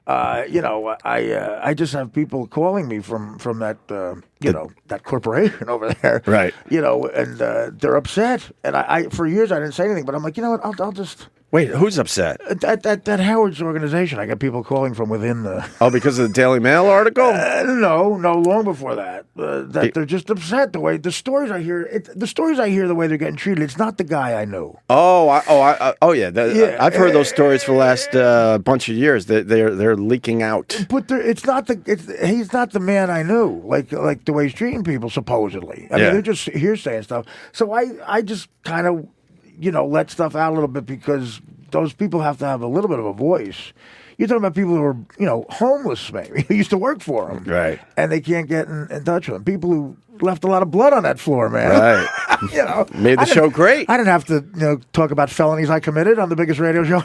I just have people calling me from that that corporation over there, right? And they're upset. And I for years I didn't say anything, but I'm like, you know what? I'll just. Wait, who's upset? That Howard's organization. I got people calling from within the. Oh, because of the Daily Mail article? No, long before that. They're just upset the way the stories I hear. The way they're getting treated. It's not the guy I knew. Yeah. I've heard those stories for the last bunch of years. They're leaking out. But he's not the man I knew. Like the way he's treating people supposedly. I mean, they're just hearsay and stuff. So I just kind of. Let stuff out a little bit because those people have to have a little bit of a voice. You're talking about people who are, homeless, maybe, who used to work for them. Right. And they can't get in touch with them. People who left a lot of blood on that floor, man. Right. Made the show great. I didn't have to, talk about felonies I committed on the biggest radio show.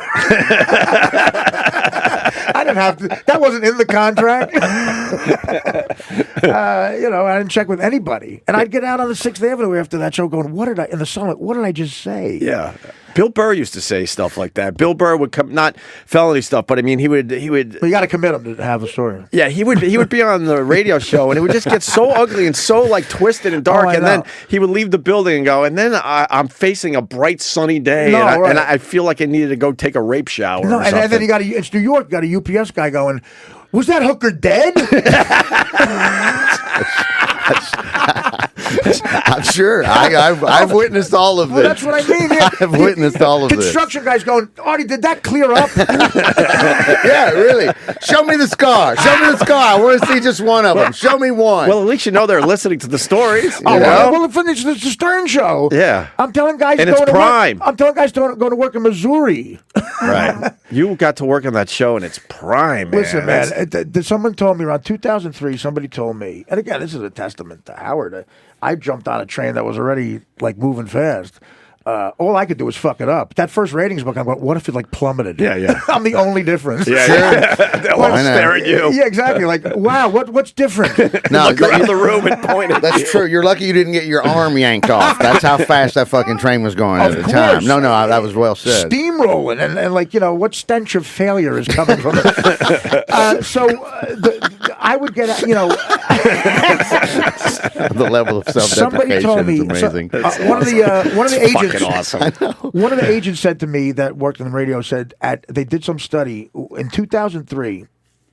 I didn't have to. That wasn't in the contract. I didn't check with anybody. And I'd get out on the 6th Avenue after that show going, what did I just say? Yeah. Bill Burr used to say stuff like that. Bill Burr would come, not felony stuff, but I mean, he would. Well, you got to commit him to have a story. Yeah, he would be on the radio show, and it would just get so ugly and so like twisted and dark. And then he would leave the building and go, and then I'm facing a bright sunny day, and I feel like I needed to go take a rape shower. No, and then it's New York. Got a UPS guy going, was that hooker dead? I'm sure. I've witnessed all of this. Well, that's what I mean. Yeah. I've witnessed all of this. Construction guys going, Artie, did that clear up? Yeah, really. Show me the scar. Show me the scar. I want to see just one of them. Show me one. Well, at least they're listening to the stories. Well, it's the Stern Show. Yeah. I'm telling guys and it's prime. I'm telling guys to go to work in Missouri. Right. You got to work on that show, and it's prime, man. Listen, man, someone told me around 2003, somebody told me, and again, this is a testament to Howard. I jumped on a train that was already like moving fast. All I could do was fuck it up. That first ratings book, I'm going, what if it plummeted? Yeah. I'm the only difference. Yeah. They'll all stare at you. Yeah, exactly. Like, wow, what's different? No, look around the room and point at That's true. You're lucky you didn't get your arm yanked off. That's how fast that fucking train was going at the time. No, that was well said. Steamrolling and what stench of failure is coming from it? I would get, the level of somebody told me, is amazing. One of the agents. Awesome. One of the agents said to me that worked on the radio said they did some study in 2003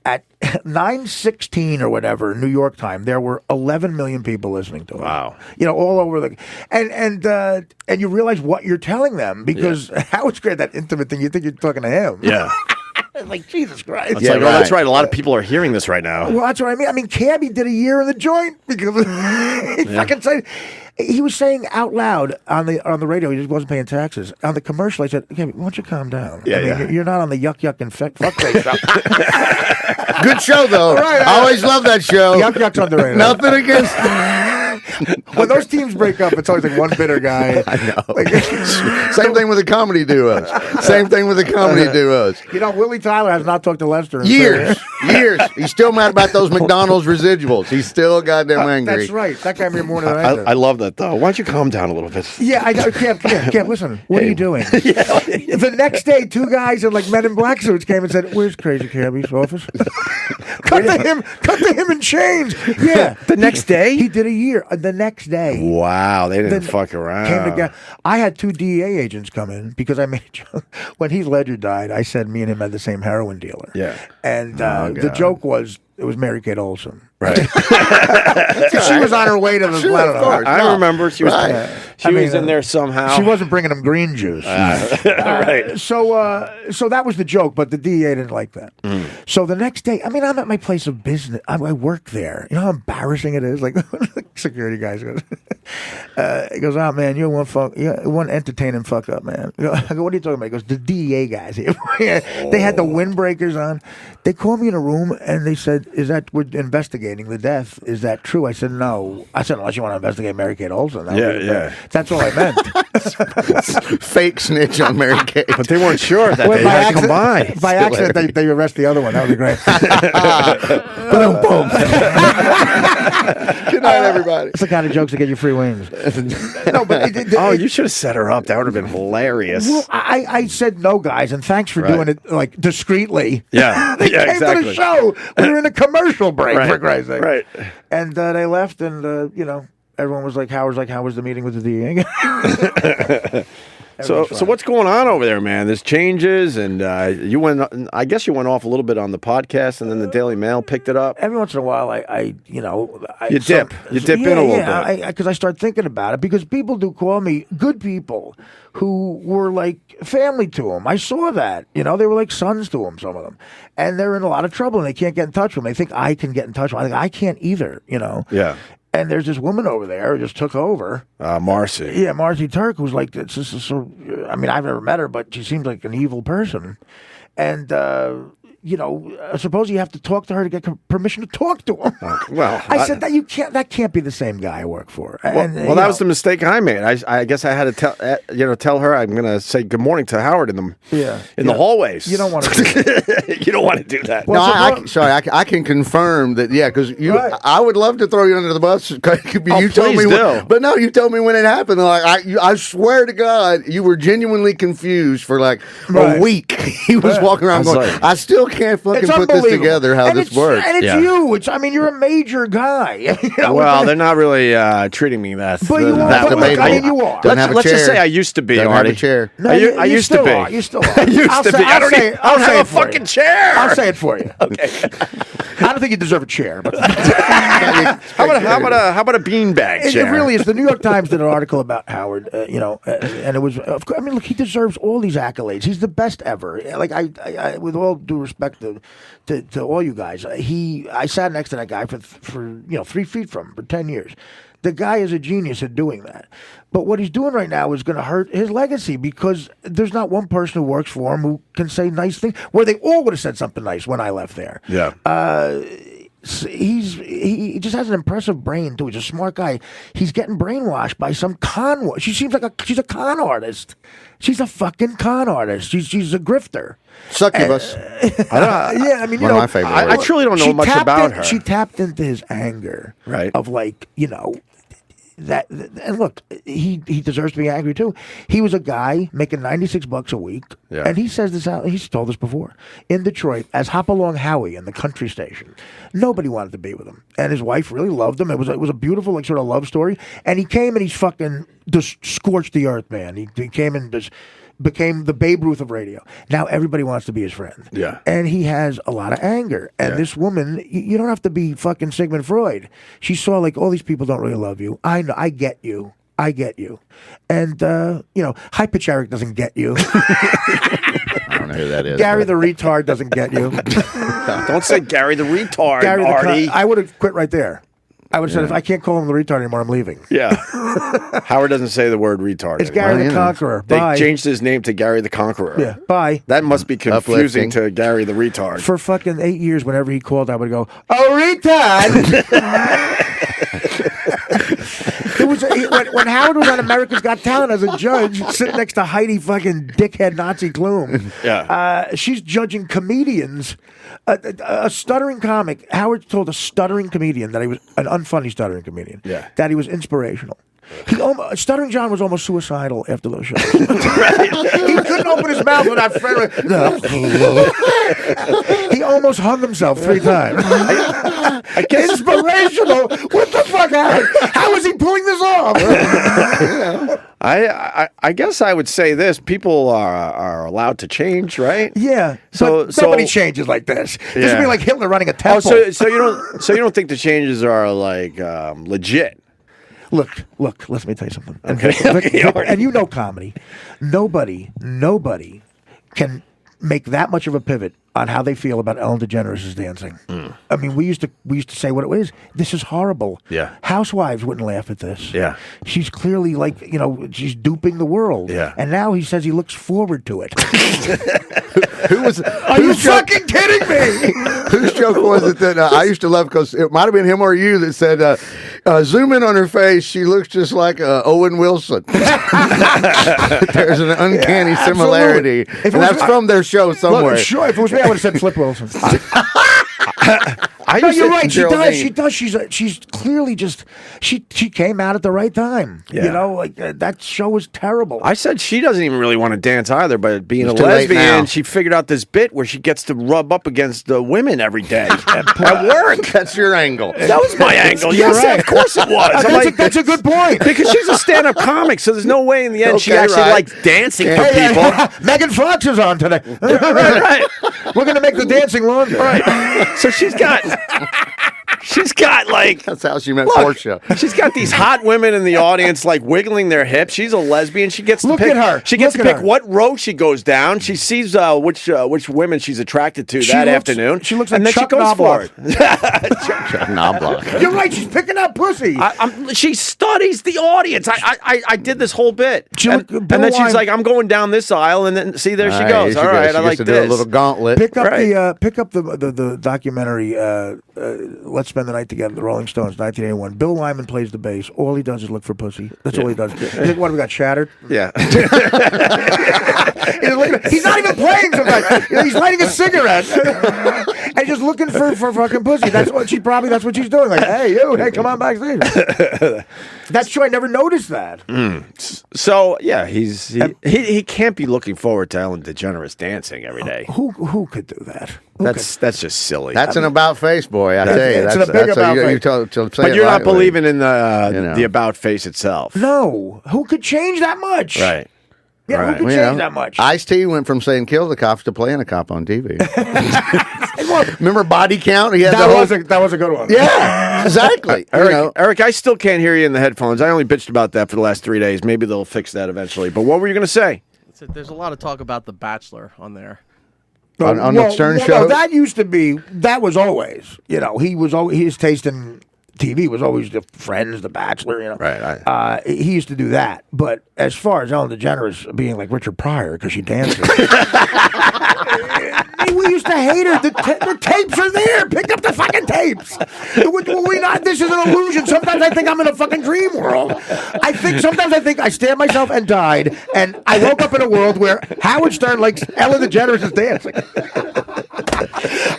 at 9:16 or whatever New York time. There were 11 million people listening to it. Wow. All over the and you realize what you're telling them because Howard's great that intimate thing. You think you're talking to him. Yeah. Like, Jesus Christ. Yeah, that's right. A lot of people are hearing this right now. Well, that's what I mean. I mean, Cabby did a year in the joint because he fucking said he was saying out loud on the radio. He just wasn't paying taxes. On the commercial, I said, "Cabby, why don't you calm down? You're not on the yuck and fuck face show." Good show though. Right, I always love that show. Yuck's underrated. Nothing against. When those teams break up, it's always like one bitter guy. I know. Same thing with the comedy duos. Willie Tyler has not talked to Lester in years. He's still mad about those McDonald's residuals. He's still goddamn angry. That's right. That guy made more than I did. I love that though. Why don't you calm down a little bit? Yeah, I can't listen. What are you doing? The next day, two guys in Men in Black suits came and said, "Where's Crazy Cabby's office?" Cut to him in chains. Yeah. The next day? He did a year. The next day. Wow, they didn't fuck around. I had two DEA agents come in because I made a joke. When Heath Ledger died, I said me and him had the same heroin dealer. Yeah. And the joke was, it was Mary Kate Olsen. Right. She was on her way to the planet. I remember she was in there somehow. She wasn't bringing him green juice. Right. So that was the joke, but the DEA didn't like that. So the next day, I'm at my place of business. I work there. You know how embarrassing it is? Like, security guys goes, he goes, "Oh man, you're one entertaining fuck up, man." I go, "What are you talking about?" He goes, "The DEA guys here." They had the windbreakers on. They called me in a room and they said, we're investigating the death. Is that true?" I said, "No." I said, "Unless you want to investigate Mary Kate Olsen." That's all I meant. Fake snitch on Mary Kate. But they weren't sure that they had to come by. By accident, they arrest the other one. That would be great. Boom, boom. Good night, everybody. everybody. It's the kind of jokes that get you free wings. No, but you should have set her up. That would have been hilarious. Well, I said no, guys, and thanks for doing it like discreetly. Yeah, they came exactly. to the show. We were in a commercial break for Christ's sake. Right. And they left, and everyone was like, "How was the meeting with the DA?" So what's going on over there, man? There's changes, and you went. I guess you went off a little bit on the podcast, and then the Daily Mail picked it up. Every once in a while, you dip in a little bit because I start thinking about it. Because people do call me good people who were like family to them. I saw that. They were like sons to them. Some of them, and they're in a lot of trouble, and they can't get in touch with them. They think I can get in touch with them. I think I can't either. Yeah. And there's this woman over there who just took over. Marcy. Yeah, Marcy Turk, who's like, this is so, I've never met her, but she seems like an evil person. And, I suppose you have to talk to her to get permission to talk to him. I said that that can't be the same guy I work for. And, that was the mistake I made. I guess I had to tell her I'm going to say good morning to Howard in the hallways. You don't want to do that. You don't want to do that. Well, I can confirm that, because I would love to throw you under the bus. You told me you told me when it happened. Like I swear to God, you were genuinely confused for like a week. He was walking around going, I still can't fucking put this together, how this works. And it's you. You're a major guy. Well, they're not really treating me that way. You are. Let's just say I used to be, Don't Artie. have a chair. No, I used to be. You still are. I used to be. I don't have a fucking chair. I'll say it for you. Okay. I don't think you deserve a chair. But how about a beanbag chair? It really is. The New York Times did an article about Howard, and it was. Look, he deserves all these accolades. He's the best ever. Like I with all due respect to all you guys, I sat next to that guy for 3 feet from him for 10 years. The guy is a genius at doing that. But what he's doing right now is going to hurt his legacy because there's not one person who works for him who can say nice things, where they all would have said something nice when I left there. Yeah. He just has an impressive brain too. He's a smart guy. He's getting brainwashed by some con. She seems like she's a con artist. She's a fucking con artist. She's a grifter. Succubus. Yeah, one of my favorite words. I truly don't know much about her. She tapped into his anger, right? Of that, and look, he deserves to be angry too. He was a guy making $96 a week, and he says this out. He's told this before in Detroit as Hopalong Howie in the country station. Nobody wanted to be with him, and his wife really loved him. It was a beautiful sort of love story. And he came and he's fucking just scorched the earth, man. He came and just became the Babe Ruth of radio. Now everybody wants to be his friend. Yeah. And he has a lot of anger. And this woman, you don't have to be fucking Sigmund Freud. She saw like all these people don't really love you. I know. I get you. And, High Pitch Eric doesn't get you. I don't know who that is. Gary the retard doesn't get you. Don't say Gary the retard, Artie. I would have quit right there. I would have said, if I can't call him the retard anymore, I'm leaving. Yeah. Howard doesn't say the word retard It's anymore. Gary the Conqueror. They Bye. changed his name to Gary the Conqueror. Yeah, bye. That must be confusing Uplifting. to Gary the retard. For fucking 8 years, whenever he called, I would go, oh, retard! It was when Howard was on America's Got Talent as a judge, sitting next to Heidi fucking dickhead Nazi Klum. Yeah. She's judging comedians. A stuttering comic. Howard told a stuttering comedian that he was an unfunny stuttering comedian. Yeah. That he was inspirational. Stuttering John was almost suicidal after those shows. He couldn't open his mouth without Frederick. He almost hung himself 3 times. I guess Inspirational. What the fuck happened? How is he pulling this off? I guess I would say this: people are allowed to change, right? Yeah. So nobody changes like this. This would be like Hitler running a temple. Oh, so you don't think the changes are like legit? Look, let me tell you something. Okay. And you know comedy. Nobody can make that much of a pivot on how they feel about Ellen DeGeneres' dancing. I mean, we used to say what it is. This is horrible. Yeah. Housewives wouldn't laugh at this. Yeah. She's clearly like, she's duping the world. Yeah. And now he says he looks forward to it. Are you fucking kidding me? Whose joke was it that I used to love? Because it might have been him or you that said, zoom in on her face. She looks just like Owen Wilson. There's an uncanny similarity. And that's from their show somewhere. Look, sure, if it was me, I would have said Flip Wilson. No, you're right. She does. She does. She's clearly just she came out at the right time. Yeah. You know, like that show was terrible. I said she doesn't even really want to dance either, but being a lesbian, she figured out this bit where she gets to rub up against the women every day at work. That's your angle. That was my angle. Yes, right. Of course it was. That's a good point. Because she's a stand-up comic, so there's no way in the end she actually likes dancing for people. Megan Fox is on today. Right. We're going to make the dancing longer. Right. So she's got like... That's how she met Portia. She's got these hot women in the audience like wiggling their hips. She's a lesbian. She gets to Look pick at her. She gets to pick what row she goes down. She sees which women she's attracted to that afternoon. She looks like and then Chuck she goes for it. Chuck Knobloch. You're right. She's picking up pussy. She studies the audience. I did this whole bit. And then she's like, I'm going down this aisle, and then see, there she goes. All right, I like this. Do a little gauntlet. Pick up the documentary. Let's Spend the Night Together. The Rolling Stones, 1981. Bill Wyman plays the bass. All he does is look for pussy. That's all he does. You think what we got shattered? Yeah. He's not even playing sometimes. He's lighting a cigarette and just looking for fucking pussy. That's what she's doing. Like, hey, come on backstage. That's true. I never noticed that. So yeah, he can't be looking forward to Ellen DeGeneres dancing every day. Who could do that? That's just silly. That's an about face, boy. I tell you, it's a big about face. But you're not believing in the about face itself. No, who could change that much? Right. Yeah, who could change that much? Ice-T went from saying kill the cops to playing a cop on TV. Remember Body Count? He had that was a good one. Yeah, exactly. Eric, I still can't hear you in the headphones. I only bitched about that for the last 3 days. Maybe they'll fix that eventually. But what were you going to say? There's a lot of talk about The Bachelor on there. On the Stern show? No, that used to be, that was always, his taste in TV was always the Friends, The Bachelor, Right. He used to do that. But as far as Ellen DeGeneres being like Richard Pryor because she dances, we used to hate her. The tapes are there. Pick up the fucking tapes. This is an illusion. Sometimes I think I'm in a fucking dream world. Sometimes I think I stabbed myself and died, and I woke up in a world where Howard Stern likes Ellen DeGeneres is dancing.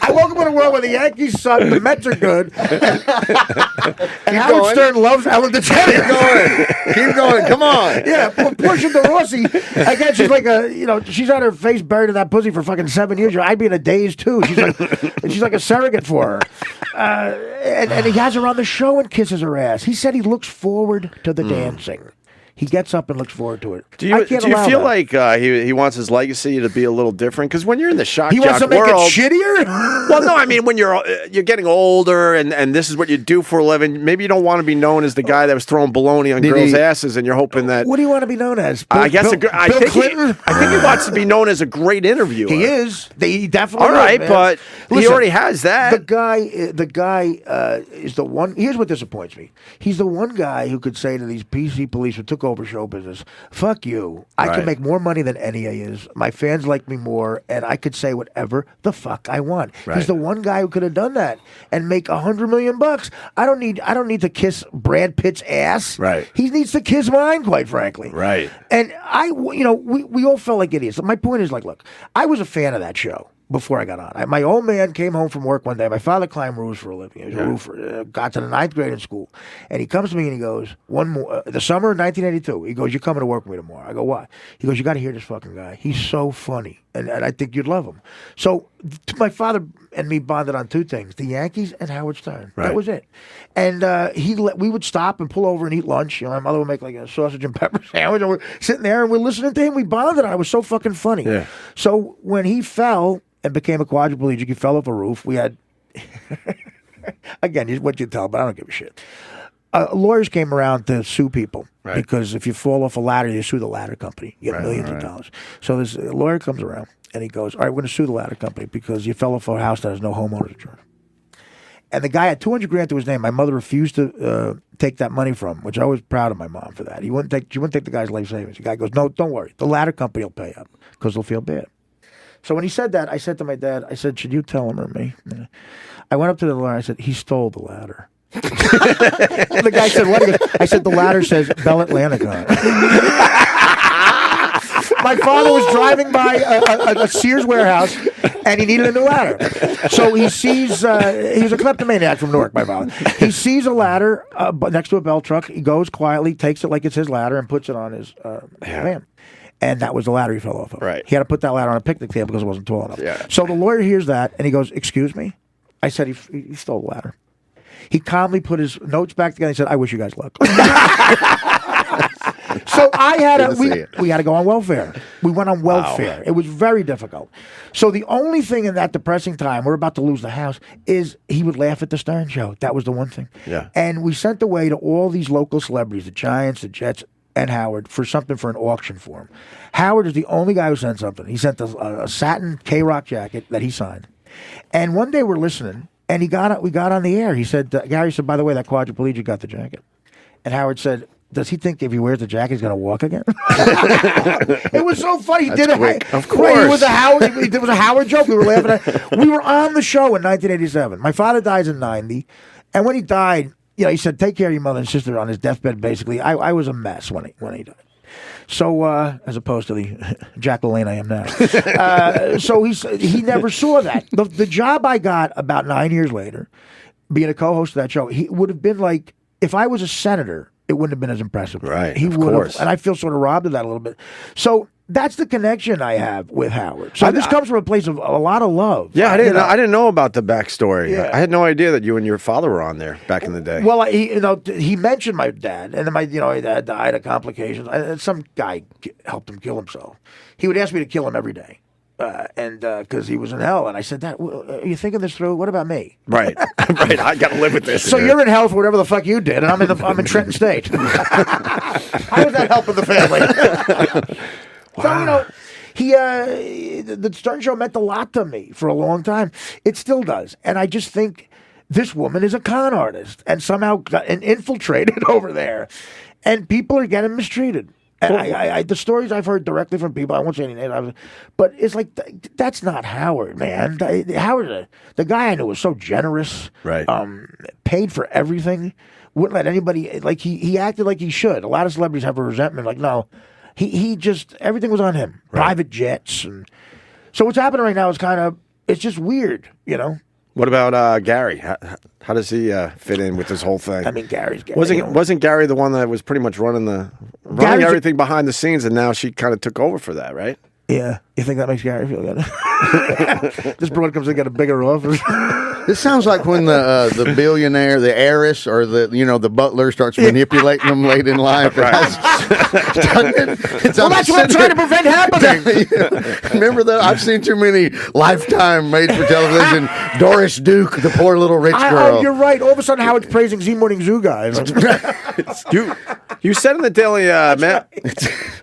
I woke up in a world where the Yankees suck, the Mets are good, and Howard Stern loves Ellen DeGeneres. Keep going. Come on. Yeah, Portia de Rossi, again, she's like she's had her face buried in that pussy for fucking 7 years. I'd be in a daze too. She's like a surrogate for her. And he has her on the show and kisses her ass. He said he looks forward to the dancing. He gets up and looks forward to it. Do you feel like he wants his legacy to be a little different? Because when you're in the shock he wants to make it shittier. Well, no, I mean when you're getting older and this is what you do for a living, maybe you don't want to be known as the guy that was throwing baloney on girls' asses, and you're hoping that. What do you want to be known as? I think he wants to be known as a great interviewer. He is. He definitely. All right, is, but he already has that. The guy is the one. Here's what disappoints me. He's the one guy who could say to these PC police who took over show business, fuck you. I can make more money than any of you. My fans like me more, and I could say whatever the fuck I want. Right. He's the one guy who could have done that and make $100 million. I don't need to kiss Brad Pitt's ass. Right. He needs to kiss mine, quite frankly. Right. And we all felt like idiots. My point is, look, I was a fan of that show before I got on. My old man came home from work one day. My father climbed roofs for a living. He was a roofer. Got to the 9th grade in school. And he comes to me and he goes, the summer of 1982, he goes, you're coming to work with me tomorrow. I go, why? He goes, you got to hear this fucking guy. He's so funny. And I think you'd love him. So my father and me bonded on two things, the Yankees and Howard Stern. Right. That was it. And we would stop and pull over and eat lunch. My mother would make like a sausage and pepper sandwich. And we're sitting there and we're listening to him. We bonded. I was so fucking funny. Yeah. So when he fell and became a quadriplegic, he fell off a roof. We had, again, what you tell, but I don't give a shit. Lawyers came around to sue people because if you fall off a ladder, you sue the ladder company. You get millions of dollars. So this lawyer comes around and he goes, all right, we're going to sue the ladder company because you fell off a house that has no homeowner's insurance. And the guy had $200,000 to his name. My mother refused to take that money from him, which I was proud of my mom for that. She wouldn't take the guy's life savings. The guy goes, no, don't worry. The ladder company will pay up because they'll feel bad. So when he said that, I said to my dad, I said, should you tell him or me? I went up to the lawyer. I said, he stole the ladder. The guy said, what? He goes, I said, the ladder says Bell Atlantic on it. My father was driving by a Sears warehouse, and he needed a new ladder. So he sees, he was a kleptomaniac from Newark, my father. He sees a ladder next to a bell truck. He goes quietly, takes it like it's his ladder, and puts it on his van. And that was the ladder he fell off of. Right. He had to put that ladder on a picnic table because it wasn't tall enough. Yeah. So the lawyer hears that, and he goes, "Excuse me?" I said, he stole the ladder. He calmly put his notes back together and he said, "I wish you guys luck." So we had to go on welfare. We went on welfare. Wow. It was very difficult. So the only thing in that depressing time, we're about to lose the house, is he would laugh at the Stern Show. That was the one thing. Yeah. And we sent away to all these local celebrities, the Giants, the Jets, and Howard, for something for an auction for him. Howard is the only guy who sent something. He sent a satin K-Rock jacket that he signed. And one day we're listening, and we got on the air. He said, Gary said, "By the way, that quadriplegic got the jacket." And Howard said, "Does he think if he wears the jacket, he's going to walk again?" It was so funny. He did it. Of course. Right, it was a Howard joke. We were laughing at it. We were on the show in 1987. My father dies in 90. And when he died, he said, "Take care of your mother and sister," on his deathbed, basically. I was a mess when he died. So, as opposed to the Jack LaLanne I am now. So he never saw that. The job I got about 9 years later, being a co-host of that show, he would have been like, if I was a senator, it wouldn't have been as impressive. Right, he of would course. have, and I feel sort of robbed of that a little bit. So that's the connection I have with Howard. So this comes from a place of a lot of love. Yeah, I didn't know about the backstory. Yeah. I had no idea that you and your father were on there back in the day. Well, he mentioned my dad, and then my dad died of complications. Some guy helped him kill himself. He would ask me to kill him every day. And because he was in hell, and I said, "Dad, are you thinking this through? What about me?" Right, right. I got to live with this. So you're in hell for whatever the fuck you did, and I'm in Trenton State. How is that helping the family? Wow. So the Stern Show meant a lot to me for a long time. It still does, and I just think this woman is a con artist and somehow got infiltrated over there, and people are getting mistreated. And the stories I've heard directly from people, I won't say any names, but it's like, that's not Howard, man. Howard, the guy I knew was so generous, right? Paid for everything, wouldn't let anybody, like he acted like he should. A lot of celebrities have a resentment, like, no, he just, everything was on him. Right. Private jets. And so what's happening right now is it's just weird, What about Gary? How does he fit in with this whole thing? I mean, Gary's Gary. Wasn't Gary the one that was pretty much running everything behind the scenes, and now she kind of took over for that, right? Yeah. You think that makes Gary feel good? This broad comes in and got a bigger office. This sounds like when the billionaire, the heiress, or the butler starts manipulating them late in life. Right. Well, that's what I'm trying to prevent happening. Remember though, I've seen too many Lifetime made-for-television Doris Duke, the poor little rich girl. Oh, you're right. All of a sudden, Howard's praising Z Morning Zoo guys. You said in the Daily Mail,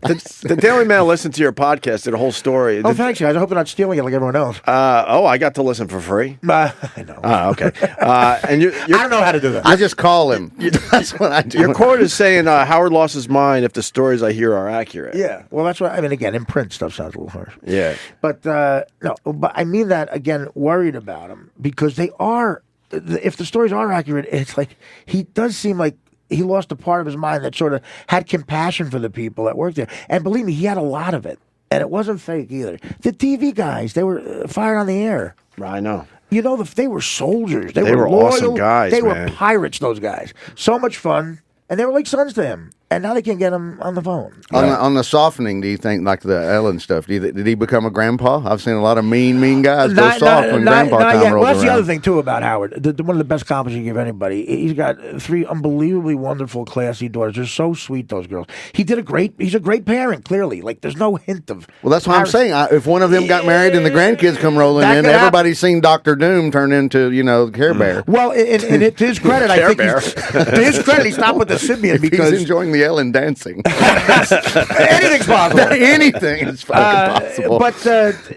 the Daily Mail listened to your podcast, did a whole story. Oh, thanks, guys. I hope they're not stealing it like everyone else. I got to listen for free. I know. Okay. And I don't know how to do that. I just call him. That's what I do. Your quote is saying Howard lost his mind if the stories I hear are accurate. Yeah. Well, that's what I mean. Again, in print stuff sounds a little harsh. Yeah. But no. But I mean that again. Worried about him because they are. If the stories are accurate, it's like he does seem like he lost a part of his mind that sort of had compassion for the people that worked there. And believe me, he had a lot of it, and it wasn't fake either. The TV guys, they were fired on the air. I know. They were soldiers. They were loyal. awesome guys. They man. were pirates. Those guys, so much fun, and they were like sons to him. And now they can't get him on the phone. On the softening, do you think, like the Ellen stuff, did he become a grandpa? I've seen a lot of mean guys go soft when grandpa time rolls around. Well, that's the other thing, too, about Howard. One of the best compliments you can give anybody. He's got 3 unbelievably wonderful, classy daughters. They're so sweet, those girls. He's a great parent, clearly. Like, there's no hint of... Well, that's what I'm saying. If one of them got married and the grandkids come rolling in, everybody's seen Dr. Doom turn into, Care Bear. Well, to his credit, I think to his credit, he stopped with the Sybian because... He's enjoying the Ellen dancing. Anything's possible. Anything is fucking possible. But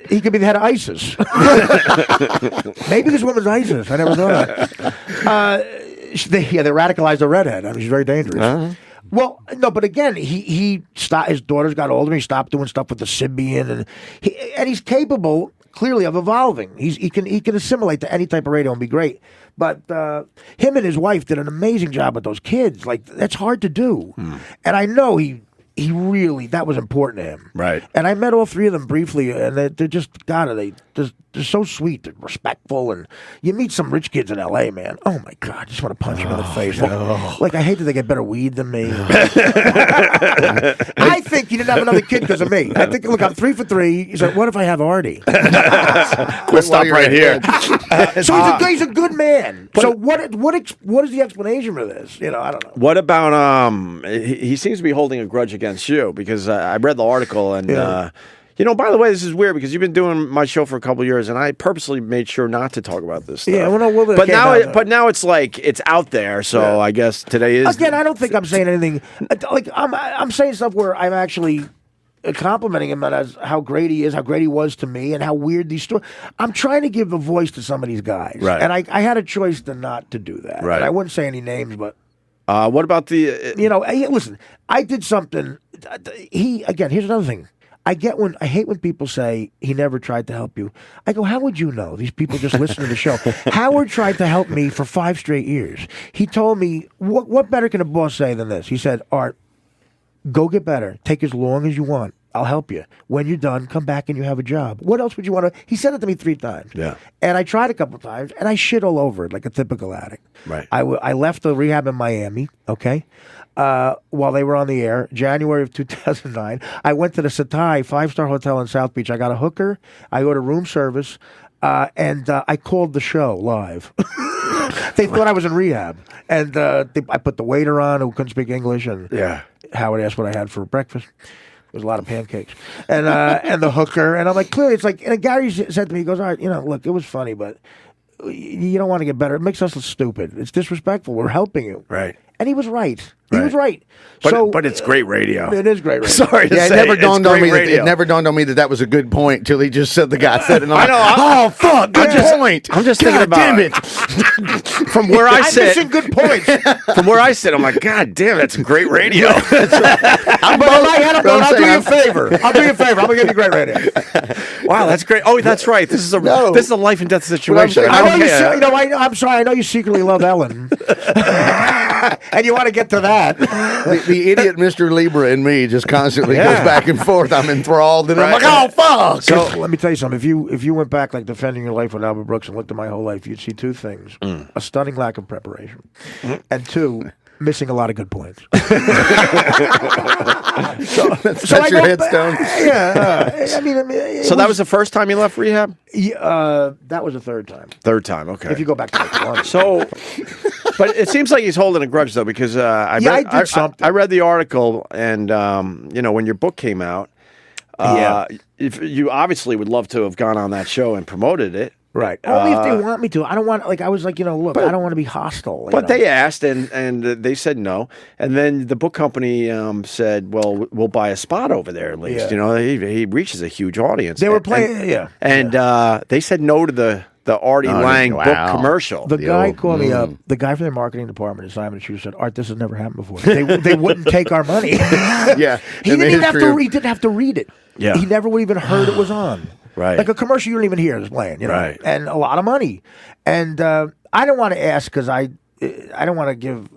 he could be the head of ISIS. Maybe this woman's ISIS. I never thought of that. They radicalized a redhead. I mean, she's very dangerous. Uh-huh. Well, no, but again, he stopped. His daughters got older. He stopped doing stuff with the Sybian, and he's capable, clearly, of evolving. He can assimilate to any type of radio and be great. But him and his wife did an amazing job with those kids. Like, that's hard to do. And I know he that was important to him. Right. And I met all three of them briefly, and they're just, they're so sweet and respectful. And you meet some rich kids in L.A., man. Oh, my God. I just want to punch them in the face. Like, I hate that they get better weed than me. I think you didn't have another kid because of me. I think, look, I'm 3 for 3. He's like, what if I have Artie? We'll stop right here. So he's a good man. So what is the explanation for this? I don't know. What about he seems to be holding a grudge against you because I read the article and by the way, this is weird because you've been doing my show for a couple of years and I purposely made sure not to talk about this stuff. Yeah, but now it's like it's out there, so I guess today is. Again, I don't think I'm saying anything. Like I'm saying stuff where I'm actually complimenting him as how great he is, how great he was to me, and how weird these stories. I'm trying to give a voice to some of these guys, right? And I had a choice to not to do that. Right. And I wouldn't say any names, but what about the? Listen, I did something. Here's another thing. I hate when people say he never tried to help you. I go, how would you know? These people just listen to the show. Howard tried to help me for 5 straight years. He told me, what better can a boss say than this? He said, Art, go get better. Take as long as you want. I'll help you. When you're done, come back and you have a job. What else would you want to? He said it to me 3 times. Yeah. And I tried a couple of times, and I shit all over it like a typical addict. Right. I left the rehab in Miami, okay? While they were on the air, January of 2009, I went to the Satai 5-star hotel in South Beach. I got a hooker. I ordered room service, and I called the show live. They thought I was in rehab, and I put the waiter on who couldn't speak English, and Howard asked what I had for breakfast. There was a lot of pancakes, and the hooker, and I'm like, clearly, it's like, and Gary said to me, he goes, all right, look, it was funny, but you don't want to get better. It makes us look stupid. It's disrespectful. We're helping you. Right. And he was right. He was right. But it's great radio. It is great radio. Sorry to say, it never dawned on me. It never dawned on me that was a good point till he just said the guy said it. And I'm like, oh fuck, good point. I'm just thinking about. Damn it. From where I sit, missing good points. From where I sit, I'm like, God damn, that's great radio. But in my head, I'll do you a favor. I'm gonna give you great radio. Wow, that's great. Oh, that's right. This is a life and death situation. I'm sorry. I know you secretly love Ellen, and you want to get to that. The idiot Mr. Libra in me just constantly goes back and forth. I'm enthralled, and I'm like, oh fuck. So let me tell you something. If you went back like defending your life with Albert Brooks and looked at my whole life, you'd see 2 things: a stunning lack of preparation, and 2, missing a lot of good points. That's your headstone. So that was the first time you left rehab? Yeah, that was the 3rd time. 3rd time, okay. If you go back to like 1. So, but it seems like he's holding a grudge though, because I read the article, and when your book came out, if you obviously would love to have gone on that show and promoted it. Right. Only if they want me to. I don't want, I was like, look, I don't want to be hostile. But they asked, and they said no. And then the book company said, well, we'll buy a spot over there at least. He reaches a huge audience. They were playing, And they said no to the Artie Lange book commercial. The guy called me up. The guy from their marketing department, Simon Schuster, said, Art, this has never happened before. They wouldn't take our money. Yeah. He didn't have to read it. Yeah. He never would even heard it was on. Right. Like a commercial you don't even hear is playing, Right. And a lot of money. And I don't want to ask because I don't want to give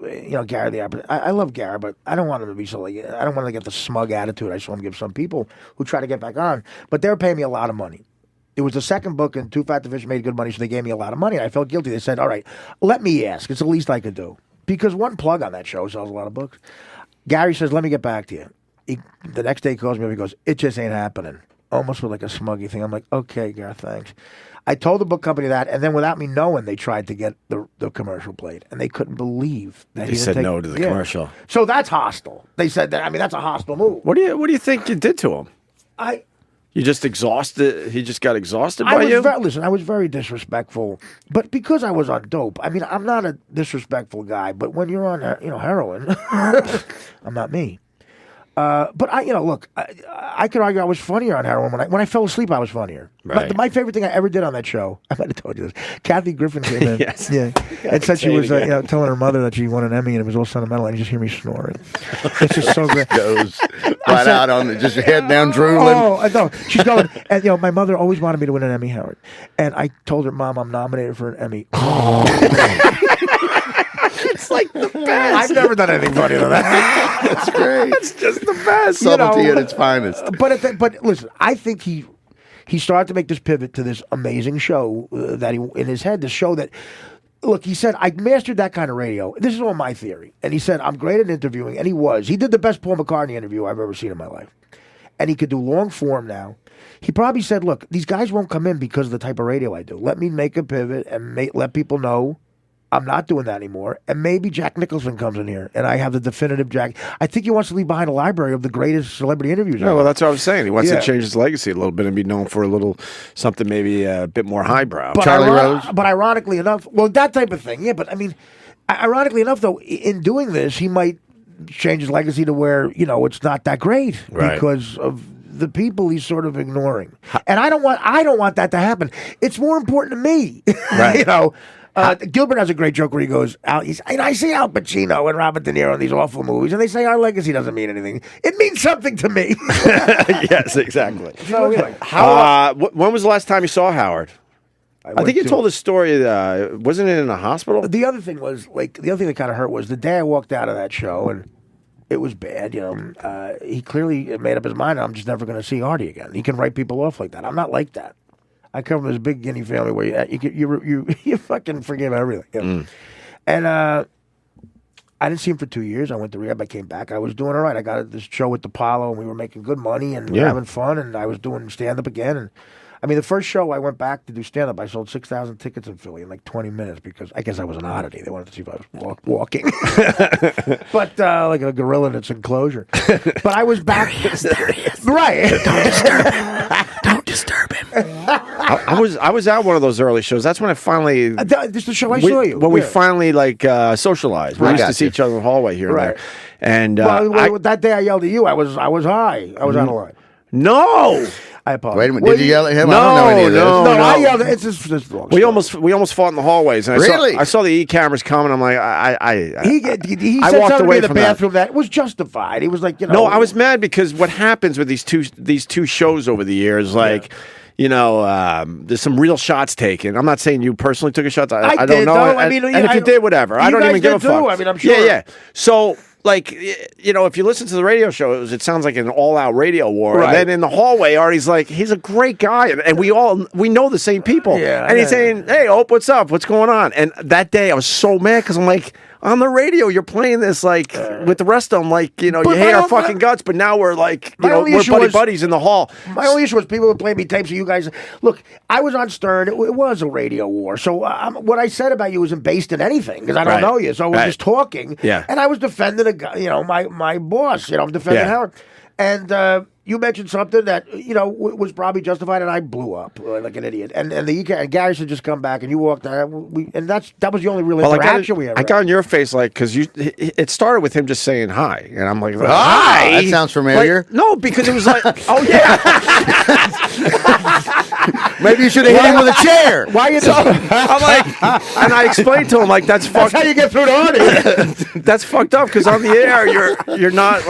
Gary the opportunity. I love Gary, but I don't want him to be so like, I don't want to get the smug attitude I just want to give some people who try to get back on. But they're paying me a lot of money. It was the 2nd book, and Too Fat to Fish made good money, so they gave me a lot of money. I felt guilty. They said, all right, let me ask. It's the least I could do. Because one plug on that show sells a lot of books. Gary says, let me get back to you. The next day he calls me up. He goes, it just ain't happening. Almost with like a smuggy thing. I'm like, okay, Gary, thanks. I told the book company that, and then without me knowing, they tried to get the commercial played, and they couldn't believe that he said no to the commercial. So that's hostile. They said that. I mean, that's a hostile move. What do you think you did to him? You just exhausted. He just got exhausted by you. Listen, I was very disrespectful, but because I was on dope. I mean, I'm not a disrespectful guy, but when you're on heroin, I'm not me. But look, I could argue I was funnier on heroin when I fell asleep. I was funnier. Right. My favorite thing I ever did on that show, I might have told you this. Kathy Griffin came in, yes, and said she was telling her mother that she won an Emmy, and it was all sentimental, and you just hear me snoring. It's just so great. Goes right out on it, just your head down drooling. Oh, I know. She's going, and my mother always wanted me to win an Emmy, Howard, and I told her, Mom, I'm nominated for an Emmy. It's like the best. I've never done anything funnier than that. That's great. It's just the best. Subtlety at its finest. But listen, I think he started to make this pivot to this amazing show that he in his head. This show that, look, he said, I mastered that kind of radio. This is all my theory. And he said, I'm great at interviewing, and he was. He did the best Paul McCartney interview I've ever seen in my life, and he could do long form now. He probably said, look, these guys won't come in because of the type of radio I do. Let me make a pivot and let people know I'm not doing that anymore. And maybe Jack Nicholson comes in here, and I have the definitive Jack. I think he wants to leave behind a library of the greatest celebrity interviews. Yeah, well, that's what I was saying. He wants to change his legacy a little bit and be known for a little something maybe a bit more highbrow. But Charlie Rose? But ironically enough, well, that type of thing, yeah. But I mean, ironically enough, though, in doing this, he might change his legacy to where, it's not that great because of the people he's sort of ignoring. And I don't want that to happen. It's more important to me. Right. Gilbert has a great joke where he goes, I see Al Pacino and Robert De Niro in these awful movies, and they say our legacy doesn't mean anything. It means something to me. Yes, exactly. So, when was the last time you saw Howard? I think you told the story. Wasn't it in a hospital? The other thing that kind of hurt was the day I walked out of that show, and it was bad. He clearly made up his mind. I'm just never going to see Artie again. He can write people off like that. I'm not like that. I come from this big Guinea family where you fucking forgive everything. And I didn't see him for 2 years. I went to rehab. I came back. I was doing all right. I got this show with Apollo, and we were making good money and having fun. And I was doing stand-up again. And I mean, the first show I went back to do stand-up, I sold 6,000 tickets in Philly in like 20 minutes because I guess I was an oddity. They wanted to see if I was walking. But like a gorilla in its enclosure. But I was back. Right. Don't disturb him. I was at one of those early shows. That's when I finally. This is the show I saw you. When we finally socialized. We used to see each other in the hallway here and there. And that day I yelled at you. I was high. I was out of line. No. I apologize. Wait a minute. Did you yell at him? No, I don't know any of this. no. I yelled. It's just long we almost fought in the hallways. And Really? I saw the e-cameras coming. I'm like, He I said walked something away in the from bathroom that was justified. He was like, No, I was mad because what happens with these two shows over the years, like. There's some real shots taken. I'm not saying you personally took a shot. I don't know. Though. And if you did, whatever. I don't even give a fuck. I mean, I'm sure. Yeah. So, if you listen to the radio show, it sounds like an all-out radio war. Right. And then in the hallway, Artie's like, he's a great guy, and we know the same people. Yeah, and he's saying, "Hey, Ope, what's up? What's going on?" And that day, I was so mad because I'm like, on the radio, you're playing this with the rest of them, you hate our fucking guts, but now we're we're buddies in the hall. My only issue was people would play me tapes of you guys. Look, I was on Stern. It was a radio war. So what I said about you wasn't based in anything because I don't know you. So I was just talking. Yeah. And I was defending a guy, my boss. I'm defending Howard. And you mentioned something that was probably justified, and I blew up like an idiot. And Gary should just come back, and you walked out, and that was the only real interaction we ever had. I got on your face because it started with him just saying hi, and I'm like, hi. That sounds familiar. No, because it was like, oh yeah. Maybe you should have hit him with a chair. Why you? I'm like, and I explained to him that's fucked. That's how you get through to Artie. That's fucked up because on the air you're not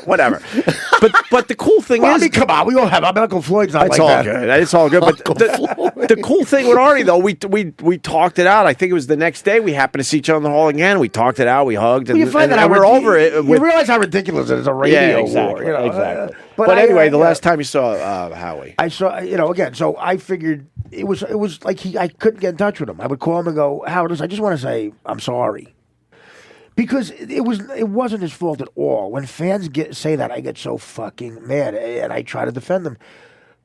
whatever. But the cool thing is, come on, we all have. Uncle Floyd's not it's like all that. good. It's all good. But the cool thing with Artie though, we talked it out. I think it was the next day we happened to see each other in the hall again. We talked it out. We hugged, and, you find and that we're over it. You realize how ridiculous it is, a radio exactly, war. Exactly. But anyway, the last time you saw Howie, I saw again. So I figured it was like I couldn't get in touch with him. I would call him and go, Howard, I just want to say I'm sorry. Because it wasn't his fault at all. When fans say that, I get so fucking mad, and I try to defend them.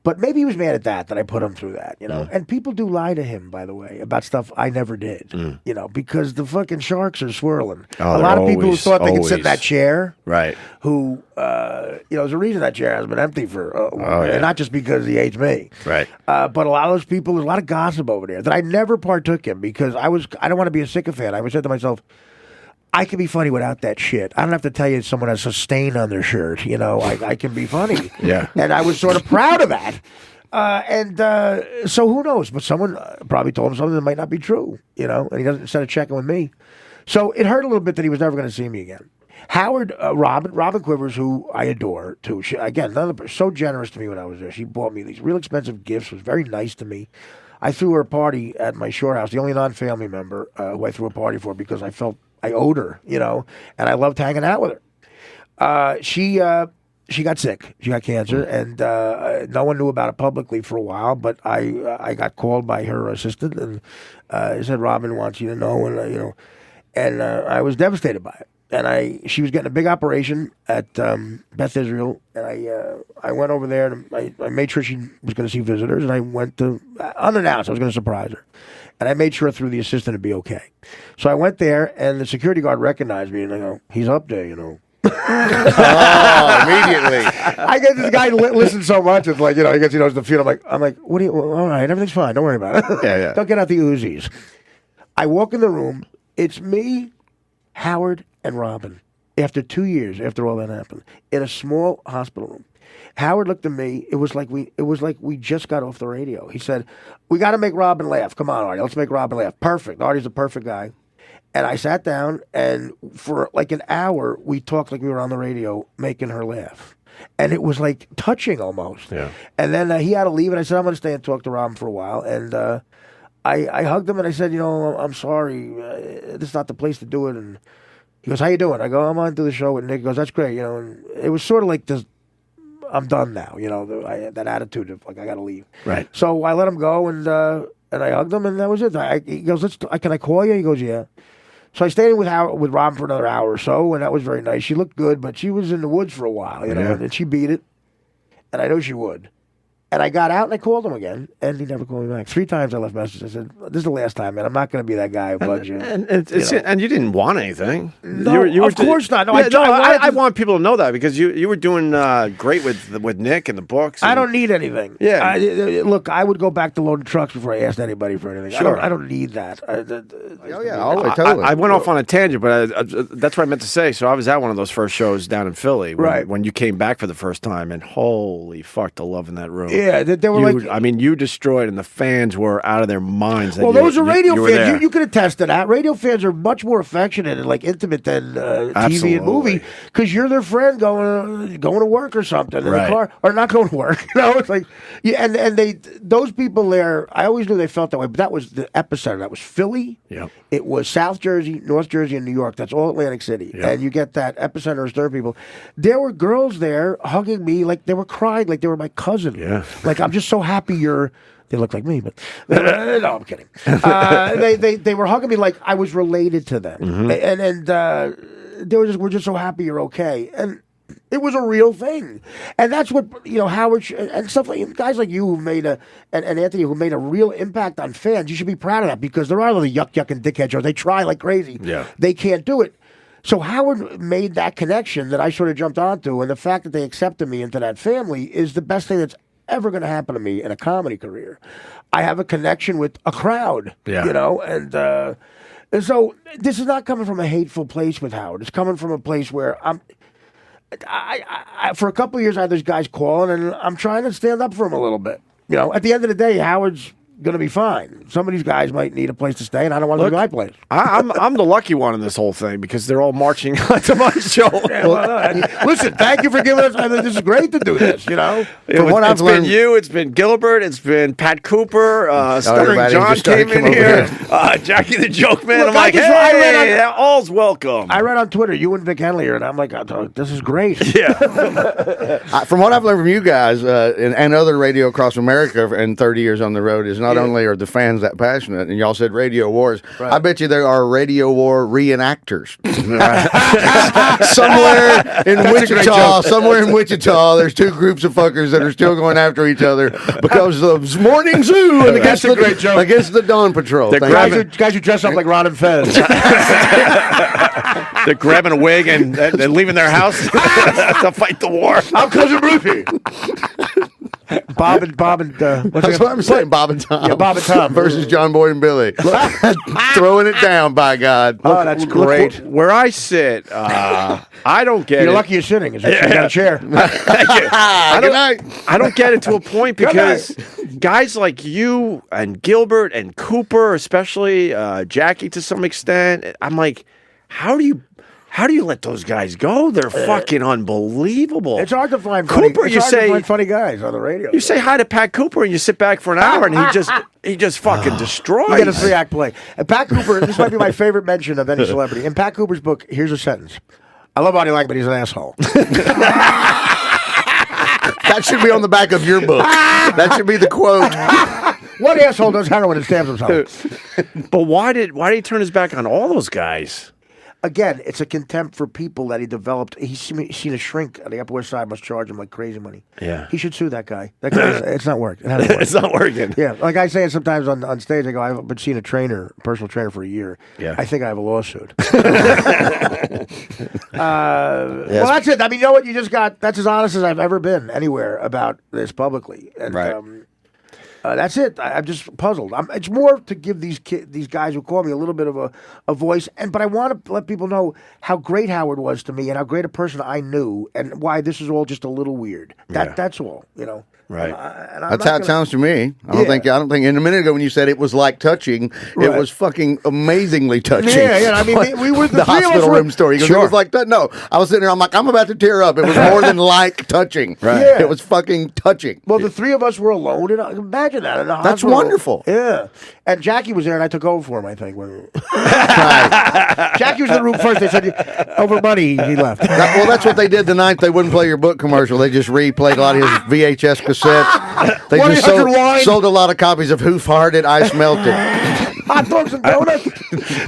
But maybe he was mad at that I put him through that, And people do lie to him, by the way, about stuff I never did, because the fucking sharks are swirling. Oh, a lot of people who thought they could sit in that always. chair, Right? Who, there's a reason that chair has been empty for, and not just because he hates me, Right? But a lot of those people, there's a lot of gossip over there that I never partook in because I don't want to be a sycophant. I always said to myself, I can be funny without that shit. I don't have to tell you someone has a stain on their shirt. I can be funny. Yeah. And I was sort of proud of that. So who knows? But someone probably told him something that might not be true, and he doesn't instead of checking with me. So it hurt a little bit that he was never going to see me again. Howard, Robin Quivers, who I adore too. She, again, so generous to me when I was there. She bought me these real expensive gifts. Was very nice to me. I threw her a party at my shore house, the only non-family member who I threw a party for because I felt I owed her, and I loved hanging out with her. She got sick. She got cancer, and no one knew about it publicly for a while. But I got called by her assistant, and he said, "Robin wants you to know," and I was devastated by it. And she was getting a big operation at Beth Israel, and I went over there and I made sure she was going to see visitors, and I went to unannounced. I was going to surprise her, and I made sure through the assistant it'd be okay. So I went there, and the security guard recognized me, and I go, "He's up there, Oh, immediately. I get this guy listens so much. It's like, he gets, he knows the feel. I'm like, what do you, all right, everything's fine. Don't worry about it. Yeah. Don't get out the Uzis. I walk in the room. It's me, Howard, and Robin. After 2 years, after all that happened, in a small hospital room. Howard looked at me. It was like we just got off the radio. He said, "We got to make Robin laugh. Come on, Artie. Let's make Robin laugh." Perfect. Artie's a perfect guy. And I sat down, and for like an hour, we talked like we were on the radio, making her laugh. And it was like touching almost. Yeah. And then he had to leave, and I said, "I'm going to stay and talk to Robin for a while." And I hugged him, and I said, "I'm sorry. This is not the place to do it." And he goes, "How you doing?" I go, "I'm on to the show with Nick." He goes, "That's great." And it was sort of like this, I'm done now. That attitude of like, I got to leave. Right. So I let him go, and I hugged him, and that was it. He goes, "Can I call you?" He goes, "Yeah." So I stayed with Robin for another hour or so, and that was very nice. She looked good, but she was in the woods for a while, and she beat it, and I know she would. And I got out, and I called him again, and he never called me back. 3 times I left messages. I said, "This is the last time, man. I'm not going to be that guy who bugs you." And you didn't want anything. No, of course not. No, I want people to know that because you were doing great with Nick and the books. I don't need anything. Yeah. Look, I would go back to loaded trucks before I asked anybody for anything. Sure. I don't need that. Totally. I went off on a tangent, but that's what I meant to say. So I was at one of those first shows down in Philly when you came back for the first time, and holy fuck, the love in that room. Yeah, they were you destroyed, and the fans were out of their minds. Well, those are radio fans. You could attest to that. Radio fans are much more affectionate and like intimate than TV and movie because you're their friend going to work or something in the car, or not going to work. It's like, and those people there. I always knew they felt that way, but that was the epicenter. That was Philly. Yep. It was South Jersey, North Jersey, and New York. That's all Atlantic City, and you get that epicenter of stir people. There were girls there hugging me like they were crying, like they were my cousin. Yeah. Like, I'm just so happy they look like me, but no, I'm kidding. They were hugging me like I was related to them, and we're just so happy you're okay, and it was a real thing, and that's what Howard and stuff like guys like you who made and Anthony who made a real impact on fans. You should be proud of that because there are the yuck and dickhead shows. They try like crazy. Yeah, they can't do it. So Howard made that connection that I sort of jumped onto, and the fact that they accepted me into that family is the best thing that's ever going to happen to me in a comedy career. I have a connection with a crowd, and so this is not coming from a hateful place with Howard. It's coming from a place where I for a couple of years I had those guys calling, and I'm trying to stand up for them a little bit. At the end of the day, Howard's going to be fine. Some of these guys might need a place to stay, and I don't want to be my place. I'm the lucky one in this whole thing because they're all marching to my show. Yeah, listen, thank you for giving us. I mean, this is great to do this. It's been you, it's been Gilbert, it's been Pat Cooper, Stuttering John came in here, Jackie the Joke Man. Look, I'm like, hey, all's welcome. I read on Twitter you and Vic Henley, and I'm like, this is great. Yeah. From what I've learned from you guys and other radio across America in 30 years on the road is not only are the fans that passionate, and y'all said radio wars, I bet you there are radio war reenactors. Somewhere in Wichita, there's 2 groups of fuckers that are still going after each other because of Morning Zoo and against the Dawn Patrol. Guys who dress up like Ron and Fez. They're grabbing a wig and leaving their house to fight the war. I'm Cousin Brucey. Bob and that's what I'm saying. Bob and Tom. Yeah, Bob and Tom versus John Boy and Billy. Throwing it down, by God. Oh, that's great. Where I sit, I don't get it. You're lucky you're sitting. You got a chair. Thank you. I don't get it to a point because guys like you and Gilbert and Cooper, especially Jackie to some extent, I'm like, how do How do you let those guys go? They're fucking unbelievable. It's hard to find Cooper. To find funny guys on the radio. You say hi to Pat Cooper and you sit back for an hour and he just fucking destroys. You get a 3-act play. And Pat Cooper, this might be my favorite mention of any celebrity. In Pat Cooper's book, here's a sentence. I love Artie Lange, but he's an asshole. That should be on the back of your book. That should be the quote. What asshole does heroin and stabs himself? But why did he turn his back on all those guys? Again, it's a contempt for people that he developed. He's seen a shrink on the Upper West Side must charge him like crazy money. Yeah. He should sue that guy. It's not working. It's not working. Yeah, like I say it sometimes on stage, I go, I've been seeing a personal trainer for a year. Yeah. I think I have a lawsuit. Well, that's it. I mean, you know what? That's as honest as I've ever been anywhere about this publicly. And, right. That's it. I'm just puzzled. It's more to give these guys who call me a little bit of a voice, but I want to let people know how great Howard was to me and how great a person I knew, and why this is all just a little weird. That's all. Right. That's how it sounds to me. I don't think. In a minute ago when you said it was like touching, it was fucking amazingly touching. Yeah. I mean, we were the hospital room story. It was like that. No, I was sitting there. I'm like, I'm about to tear up. It was more than like touching. Right. Yeah. It was fucking touching. Well, the three of us were alone. And imagine that in the That's hospital. wonderful. Yeah. And Jackie was there, and I took over for him. I think. Right. Jackie was in the room first. They said over money he left. Well, that's what they did the night they wouldn't play your book commercial. They just replayed a lot of his VHS cassettes. They just sold a lot of copies of Who Farted, I Smelt It. Hot dogs and donuts.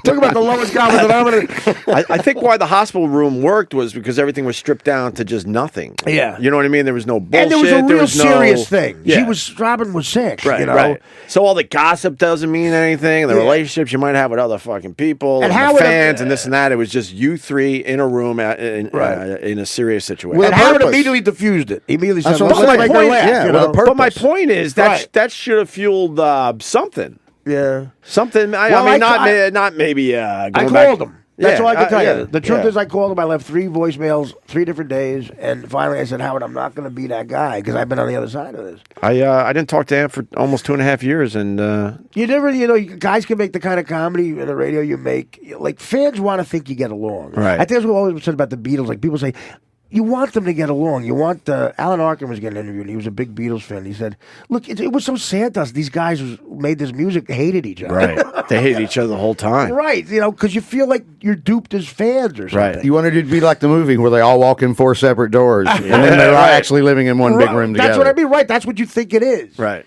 Talk about the lowest common denominator. I think why the hospital room worked was because everything was stripped down to just nothing. Yeah. You know what I mean? There was no bullshit. And there was a real serious thing. Yeah. Robin was sick. Right, right. So all the gossip doesn't mean anything. And the relationships you might have with other fucking people and the fans and this and that. It was just you three in a room in a serious situation. And Howard immediately diffused it. He immediately said, but my point point is that should have fueled something. Yeah. Something. Not maybe. I called him. That's all I can tell you. The truth is, I I called him. I left 3 voicemails, 3 different days, and finally I said, Howard, I'm not going to be that guy because I've been on the other side of this. I didn't talk to him for almost 2.5 years, and guys can make the kind of comedy in the radio you make. Like fans want to think you get along. Right. I think that's what I always said about the Beatles. Like people say, you want them to get along. You want Alan Arkin was getting interviewed, and he was a big Beatles fan. He said, "Look, it was so sad to us. These guys who made this music hated each other. Right? They hated each other the whole time. Right? Because you feel like you're duped as fans or something. Right. You wanted it to be like the movie where they all walk in 4 separate doors, and then they're actually living in one big room together. That's what I mean. Right? That's what you think it is. Right.